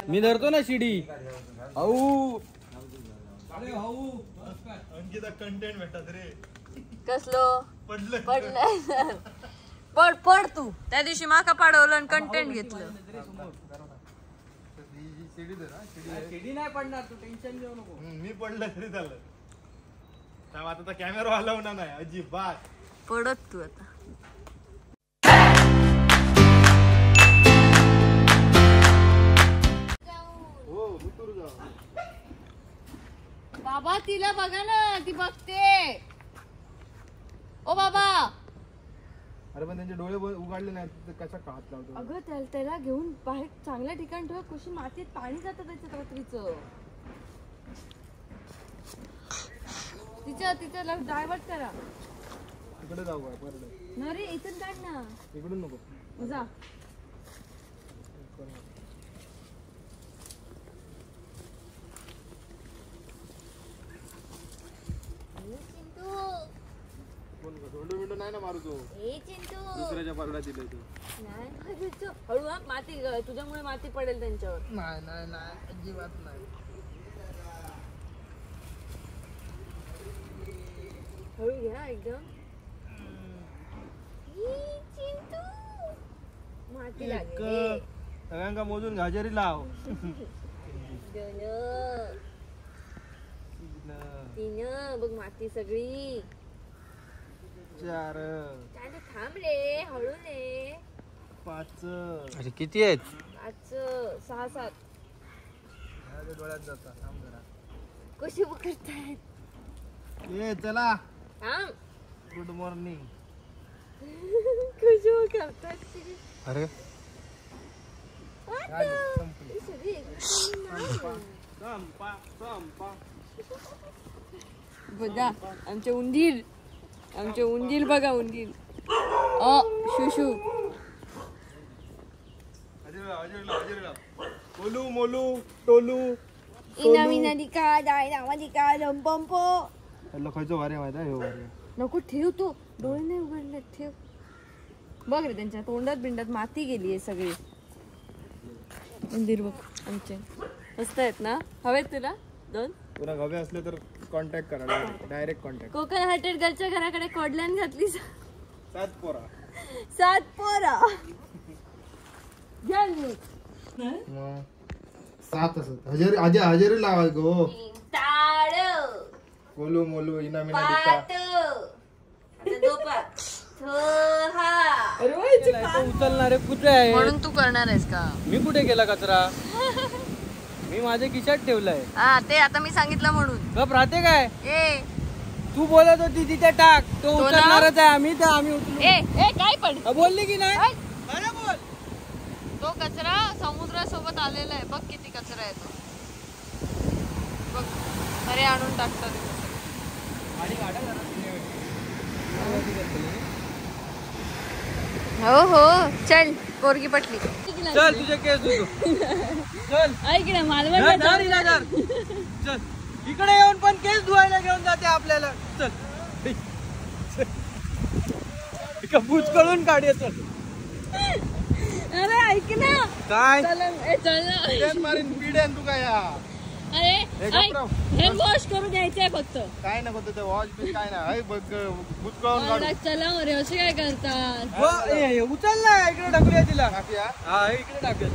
मी धरतो ना शिडी. हाऊ अंकिता कंटेंट भेटतात रे. कसलो पडलंय पड पड तू त्या दिवशी माका पाडवलं आणि कंटेंट घेतलं. शिडी नाही पडणार, तू टेन्शन घेऊ नको. मी पडलं तरी झालं. आता कॅमेरा हलवणार नाही अजिबात. पडत तू आता. बाबा तिला बघा ना, ती बघते. ओ बाबा. अरे पण त्यांचे डोळे उघडले नाही, कशा हात लावतो. अगं त्याला घेऊन बाहेर चांगल्या ठिकाणी ठेवा. कशी मातीत पाणी जातं त्याच्यात रात्रीचं. तिच्या डायव्हर्ट करा. इकडे जाऊ का परत? नाही रे इथून काढ ना. इकडून नको जा. विंडो नाही ना मारू तो. दुसऱ्याच्या परडा दिले तू. हळू माती, तुझ्यामुळे माती पडेल त्यांच्यावर. नाही अजिबात नाही. हळू घ्या एकदम. माती लागेल. सगळ्यांका मोजून गाजरी लाव. 3 बघ माती सगळी. 4 थांब रे, हळू रे. 5. अरे किती आहेत? 5 6 7. डोळ्यात जाता. थांब जरा. कशी करतायत? ये चला. थांब. Good morning. कशी करतायत? अरे बघा आमचे उंदीर बघा. उंदीर शुशू. मोलू मोलू टोलू. इना विना दिका दाय नावा दिका लंपंपो. खायचो वारे माहिती आहे. वारे नको ठेव. तो डोळे नाही उघडले. ठेव. बघ रे त्यांच्या तोंडात बिंडात माती गेली आहे सगळी. उंदीर बघ आमचे मस्त आहेत ना. हवेत तुला 2? तुला हवे असले तर कॉन्टॅक्ट करा. Direct contact. कोकण हार्टेड गर्लच्या घराकडे कोडल्यान घातली. 7 पोरा. 7 पोरा. 7 असत. हजेरी लावाय गो. ताड मोलू मोलू इना मिना पाट. उचलणारे कुठे आहे? म्हणून तू करणार आहेस का? मी कुठे गेला कचरा? मी माझ्या खिशात ठेवलाय. हा ते आता मी सांगितलं म्हणून गप राहते काय? ए तू बोलत होती तिथे टाक. तो उचलणारच आहे. आम्ही उचलू. ए काय पण बोलली की नाही? अरे बोल. तो कचरा समुद्रासोबत आलेला आहे. बघ किती कचरा आहे तो. बघ अरे आणून टाकतात. हो चल पोरगी पटली. चल तुझे केस धुतो. चल ऐक ना चल इकडे येऊन पण केस धुवायला घेऊन जाते आपल्याला. चल बुच करून काढूया. चल. अरे ऐक ना. काय चल ना. मारीन पिढ्यान तू काय. अरे हेअर वॉश करून द्यायचंय फक्त. काय नको ते वॉश बी काय नाही. बुचकळून काढू. चला अरे असे काय करतात. उचल ना. इकडे टाकूया तिला. हा इकडे टाकूया.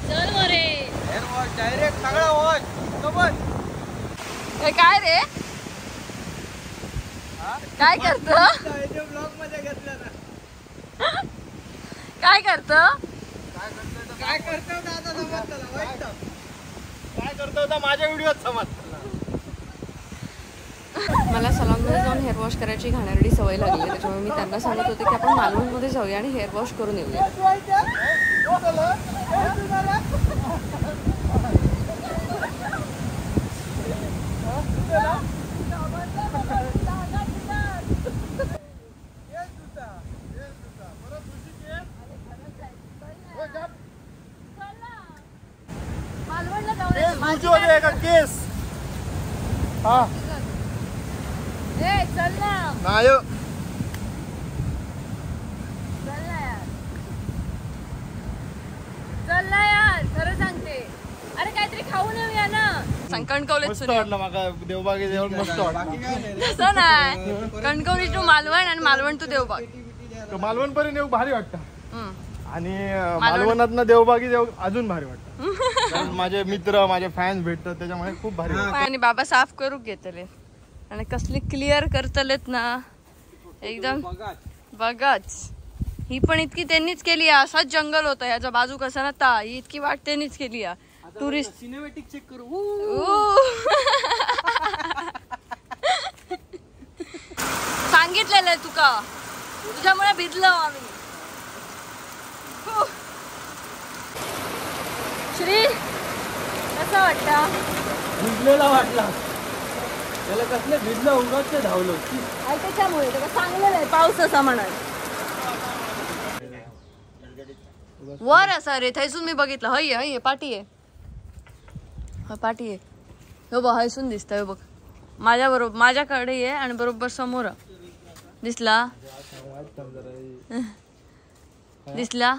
चल अरे हेअर वॉश डायरेक्ट सगळा वॉश. सोबत काय रे काय करत? ब्लॉग मध्ये घेतलं ना. काय करत? काय करतो काय करतो होता माझ्या व्हिडिओत समज. मला सलॉनमध्ये जाऊन हेअर वॉश करायची घाणेरडी सवय लागली आहे. त्याच्यामुळे मी त्यांना सांगत होते की आपण मालवणमध्ये जाऊया आणि हेअर वॉश करून येऊया. केस हा चल ना. नाही चल ना यार खरं सांगते. सांग कणकवलीत मस्त वाटलं माका देवबागे जेवण मस्त वाटलं. तसं नाही, कणकवली टू मालवण आणि मालवण टू देवबाग. मालवण पर्यंत येऊ भारी वाटतं हम्म. आणि मालवणात देवबागी जेव अजून भारी वाटतं. कारण माझे मित्र माझे फॅन्स भेटतात त्याच्यामुळे खूप भारी वाटतं. आणि बाबा साफ करू घेतले आणि कसली क्लिअर करतलेत ना एकदम. बघाच ही पण इतकी त्यांनीच केली, असाच जंगल होता ह्याचा बाजू कसा ना, ही इतकी वाट त्यांनीच केली. टुरिस्ट सिनेमॅटिक चेक करू. सांगितलेलं तुका, तुझ्यामुळे भिजलो आम्ही. श्री कसा वाटता? भिजलेला वाटला त्याला, कसले भिजलं उगाच धावलो. त्याच्यामुळे चांगलेलं आहे पाऊस असा म्हणाल. वर असा रे, थैसून मी बघितलं. हय हय पाठी आहे, पाठी आहे. हो बघ हैसून दिसतंय. हो बघ माझ्या बरोबर, माझ्याकडे आहे आणि बरोबर समोर दिसला. दिसला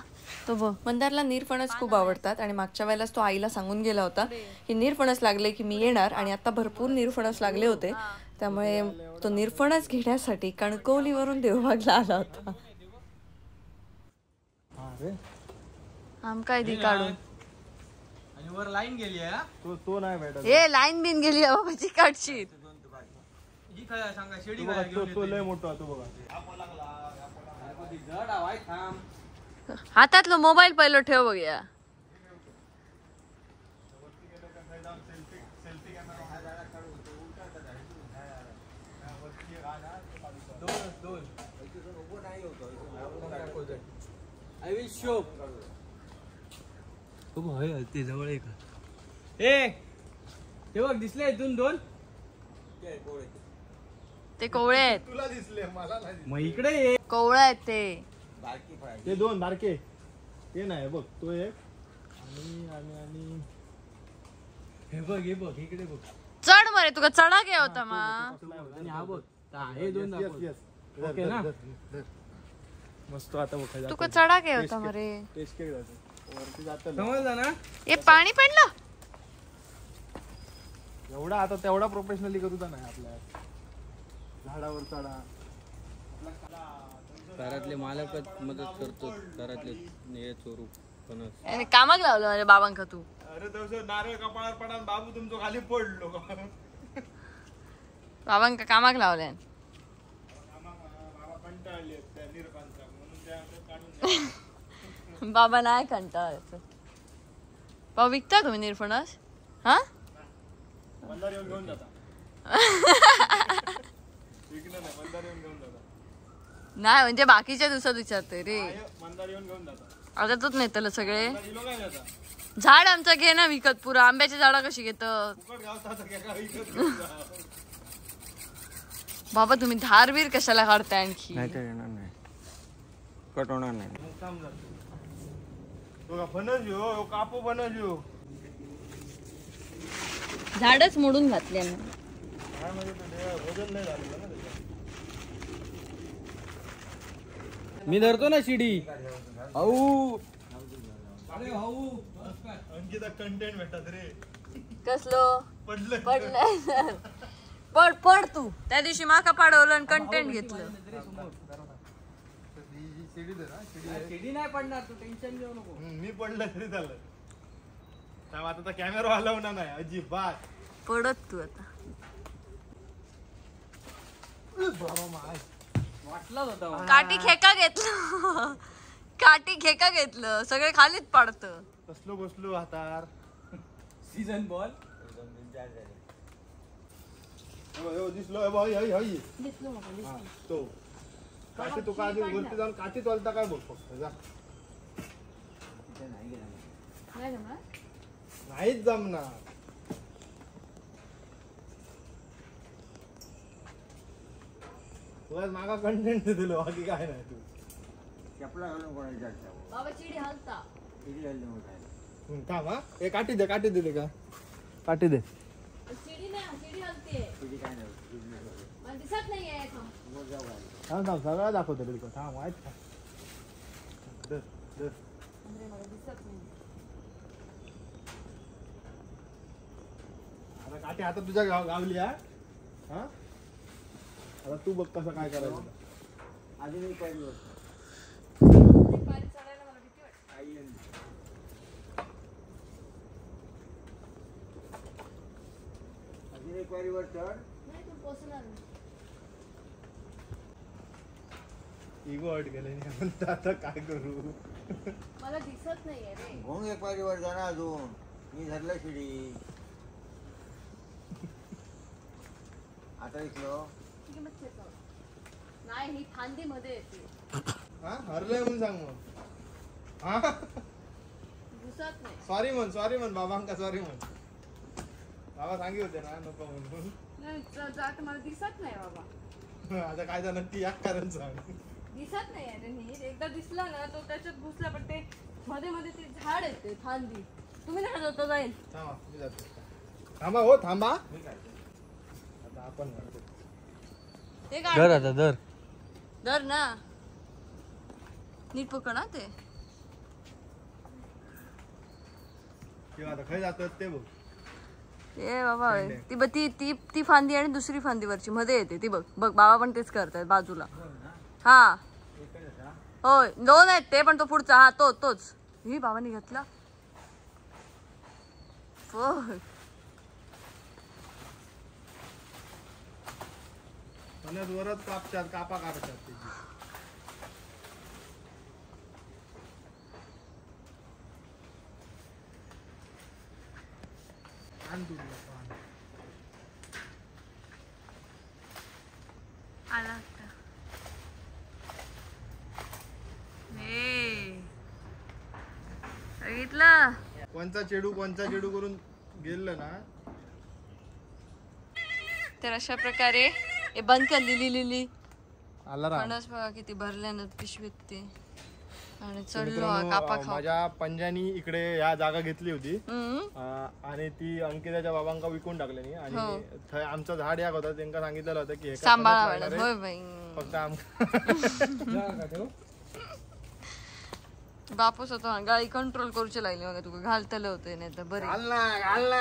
तो बघ. मंदारला निरफणस खूप आवडतात आणि मागच्या वेळेलाच तो आईला सांगून गेला होता की निरफणस लागले की मी येणार, आणि आता भरपूर निरफणस लागले होते. त्यामुळे तो निरफणस घेण्यासाठी कणकवलीवरून देवबागला आला होता. आम काय दी काढून आणि वर लाईन गेली आहे. तो नाही भेटत. हे लाईन बिन गेली बाबाची काढशील. ही काय सांगा शेडी तो लय मोठा तो बघा. जड आवाज थांब. हातातलं मोबाईल पहिलं ठेव बघूया. I will show. ते जवळ आहे का? ए ते बघ दिसले इथून दोन. ते कोवळे आहेत. तुला दिसले मला नाही. मग इकडे ये. कोवळे आहेत ते. ते दोन बारके ते नाही बघ. तो एक आणि आणि आणि हे बघ इकडे बघ. चढ मरे, तुका चढा घ्या होता मा. आणि हा बघ हे दोन दाखव. ओके ना. मस्त. आता बघ तुका चढा घ्या होता मरे. टेस्ट केलं वरती जात समजलं ना. हे पाणी पडलं. एवढा आता तेवढा प्रोफेशनली करू तर नाही. आपल्या झाडावर चढा. घरातले मालकच मदत करतो. घरातले हे चोरू फणस. आणि कामाक लावलं माझ्या बाबांका तू. अरे तसं नारळ कपाळावर पडा बाबू तुमचं खाली पडलो. बाबांका कामाक लावल्या. बाबा कंटाळले त्या निरपांचा म्हणून त्या काढून. बाबा नाही कंटाळायचं. बाबा विकता तुम्ही निरफणस? हा मंदार येऊन घेऊन जाता. विकणं नाही, मंदार येऊन घेऊन जाता. नाही म्हणजे बाकीच्या दिवसात विचारते रे. मंदार येऊन घेऊन जाता. आता तूच नेतलं सगळे. किलो काय जाता? झाड आमचं घे ना विकत. पुरा आंब्याची झाडं कशी घेत फुकट गावतात काय विकत घेऊन जा. बाबा तुम्ही धारवीर कशाला काढताय आणखी? नाही कट होणार नाही. फणस येऊ कापू फणस येऊ. झाडच मोडून घातले आम्ही. काय म्हणजे वजन नाही झालं ना त्याच्यात. मी धरतो ना शिडी. हाऊ अंकिता कंटेंट भेटतात रे. कसलो पडलं पडलं. पड तू. त्या दिवशी माका पाडवलं आणि कंटेंट घेतलं. शिडी नाही पडणार, तू टेन्शन घेऊ नको. मी पडलं तरी झालं. आता कॅमेरा हलवणार नाही अजिबात. पडत तू आता. वाटलाच होता. काठी खेका घेतलं. काठी खेका घेतलं. सगळे खालीच पाडत. कसलो बसलो हातार. सीझन बॉल दिसलो तो काठी. तू का वरती जाऊन काठी चालता काय बघ फक्त जा. नाहीच जमणार. तुला मागा कंटेंट दिलो बाकी काय नाही. तू बाबा चिडी हलता. थांब हा. ए काठी दे का काठी दे. चिडी नाही, चिडी हलते. मला दिसत नाहीये. थांब सगळं दाखवतो तुला. थांब वाईट मला दिसत नाही. आता काठी आता तुझ्या गावली हा हा? आता तू बघ कसं काय करायचं. अजून एक पाहिजे अजून एक वारीवर चढ. इगो हट गेले म्हणतात आता काय करू. मला दिसत नाहीये रे. मग एक वारीवर जा ना अजून. मी धरलं शिडी. आता इथलं नाही ही फांदी मध्ये येते. हा हरलंय म्हणून सांग मग. हा दिसत नाही. सॉरी म्हण बाबांका सॉरी म्हण. बाबा सांगी होते ना नको म्हणून. मला दिसत नाही बाबा. आता काय झालं ती याक कारण सांग. दिसत नाही अरे नीट. एकदा दिसला ना तो त्याच्यात घुसला पण ते मध्ये मध्ये ते झाड येते फांदी. तुम्ही नाही जातो जाईल. थांबा मी जातो. थांबा हो थांबा. आता आपण ते धर आता धर. धर ना नीट पकड ना ते. किंवा आता खाली जातात ते बघ. ए बाबा ती बघ ती ती ती फांदी आणि दुसरी फांदीवरची मध्ये येते ती बघ. बघ बाबा पण तेच करतायत बाजूला. हा होय 2 आहेत ते पण तो पुढचा. हा तोच ही बाबांनी घेतला. वरच कापतात कापा काढतात त्याची. आला बघितलं. कोणचा चेडू करून गेलं ना. तर अशा प्रकारे हे बंद कर. लिली आला फणस बघा किती भरल्यानं पिशवीत ते. आणि चढलो कापा खाऊ. माझ्या पंजानी इकडे या जागा घेतली होती हम्म. आणि ती अंकिताच्या बाबांका विकून टाकल्यानी. आणि थंय आमचं झाड याक होता त्यांना सांगितलेलं होतं की हे काय सांभाळा फणस लागणार होय आहे. बाई. फक्त आमका बापूस होतो गाडी कंट्रोल करूचे लागले मग तुका घालतले होते नाही तर बरे घाल ना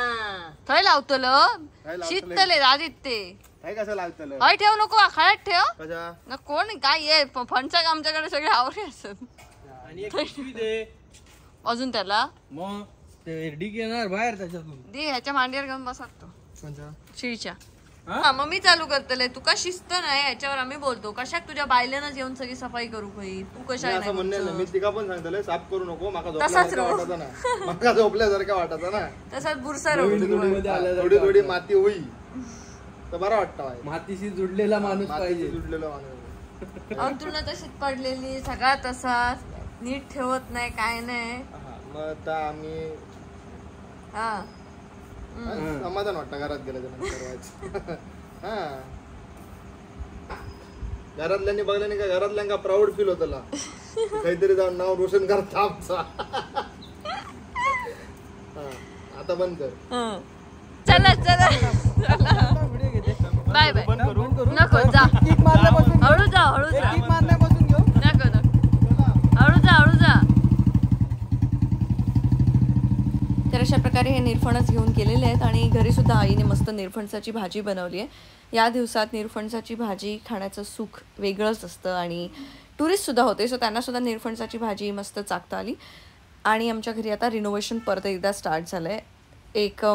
थंय लावतलं लावतलं? शीतले आधीत ते काय कसं लागतं हय ठेव नको खळ्यात ठेव कशा ना. कोण काय ये फणसाक आमच्याकडे सगळे आवरे असत. आणि एक पिशवी दे. अजून त्याला मग ते डिग येणार बाहेर त्याच्यातून. दे ह्याच्या मांडीवर घेऊन बसत तो कोणच्या शिळीच्या. हा? हा मग मी चालू करतले. तुका शिस्त नाही याच्यावर आम्ही बोलतो. कशाक तुझ्या बायलेनच येऊन सगळी सफाई करू काही. तू कशा मी असं म्हणणे मी तिका पण सांगतलंय साफ करू नको. माका तसाच झोपल्यासारखं वाटत ना. माका झोपल्यासारखं वाटत ना. तसाच बुरसा राहू. थोडी थोडी माती होई तर बरं वाटतं. मातीशी जुडलेला माणूस मातीशी पाहिजे. जुडलेलं माणूस. अंतुना तशीच पडलेली सगळा तसाच नीट ठेवत नाही काय नाही. मग आता आम्ही हा समाधान वाटतं घरात गेल्याच्या. हा घरातल्यांनी बघल्याने का घरातल्यांका प्राऊड फील होतला. काहीतरी जाऊन नाव रोशन करता आमचा. आता बंद कर. चला चला बाय बाय. नको जा हळू जा हळू जा. मारण्यापासून घेऊ. नको हळू जा हळू जा. तर अशा प्रकारे हे निरफणस घेऊन गेलेले आहेत. आणि घरी सुद्धा आईने मस्त निरफणसाची भाजी बनवली आहे. या दिवसात निरफणसाची भाजी खाण्याचं सुख वेगळंच असतं. आणि टुरिस्टसुद्धा होते सो त्यांना सुद्धा निरफणसाची भाजी मस्त चाकता आली. आणि आमच्या घरी आता रिनोव्हेशन परत एकदा स्टार्ट झालं आहे.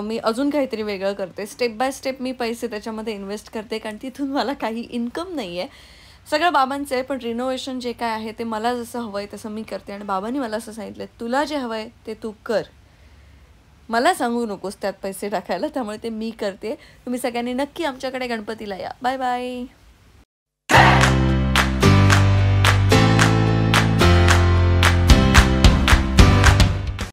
मी अजून काहीतरी वेगळं करते. स्टेप बाय स्टेप मी पैसे त्याच्यामध्ये इन्व्हेस्ट करते कारण तिथून मला काही इन्कम नाही आहे. सगळं बाबांचं आहे पण रिनोव्हेशन जे काय आहे ते मला जसं हवं आहे तसं मी करते. आणि बाबांनी मला असं सांगितलं तुला जे हवं आहे ते तू कर. मला सांगू नकोस त्यात पैसे टाकायला. त्यामुळे ते मी करते. तुम्ही सगळ्यांनी नक्की आमच्याकडे गणपतीला या. Bye bye.